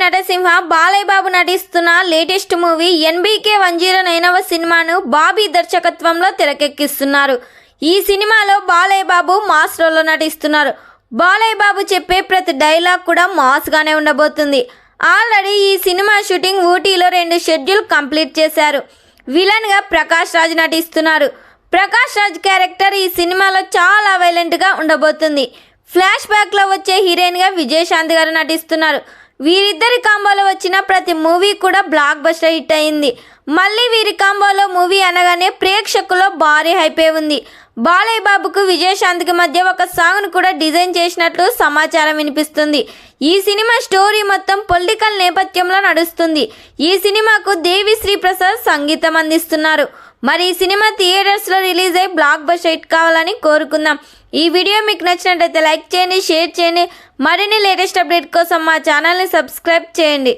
నటసింహ బాలయ్య బాబు నటిస్తున్న latest movie NBK 109వ సినిమాను బాబీ దర్శకత్వంలో తెరకెక్కిస్తున్నారు. ఈ సినిమాలో బాలయ్య బాబు మాస్ రోల్లో నటిస్తున్నారు. బాలయ్య బాబు చెప్పే ప్రతి డైలాగ్ కూడా మాస్ గానే ఉండబోతుంది. ఆల్రెడీ ఈ సినిమా షూటింగ్ ఊటీలో 2 షెడ్యూల్ కంప్లీట్ చేశారు. విలన్ గా ప్రకాష్ రాజ్ నటిస్తున్నారు. ప్రకాష్ రాజ్ క్యారెక్టర్ ఈ సినిమాలో చాలా వైలెంట్ గా ఉండబోతుంది. ఫ్లాష్ బ్యాక్ లో వచ్చే హీరోయిన్ గా విజయశాంతి గారు నటిస్తున్నారు. వీరిద్దరి కాంబోలో వచ్చిన ప్రతి మూవీ కూడా బ్లాక్ బస్టర్ హిట్ అయింది. మళ్ళీ వీరి కాంబోలో మూవీ అనగానే ప్రేక్షకుల్లో భారీ హైప్ ఉంది. బాలయ్య బాబుకు విజయశాంతికి మధ్య ఒక సాంగ్ను కూడా డిజైన్ చేసినట్లు సమాచారం వినిపిస్తుంది. ఈ సినిమా స్టోరీ మొత్తం పొలిటికల్ నేపథ్యంలో నడుస్తుంది. ఈ సినిమాకు దేవి శ్రీ ప్రసాద్ సంగీతం అందిస్తున్నారు. మరి ఈ సినిమా థియేటర్స్లో రిలీజ్ అయ్యి బ్లాక్ బస్టర్ హిట్ కావాలని కోరుకుందాం. ఈ వీడియో మీకు నచ్చినట్లయితే లైక్ చేయండి, షేర్ చేయండి. మరిన్ని లేటెస్ట్ అప్డేట్ కోసం మా ఛానల్ని సబ్స్క్రైబ్ చేయండి.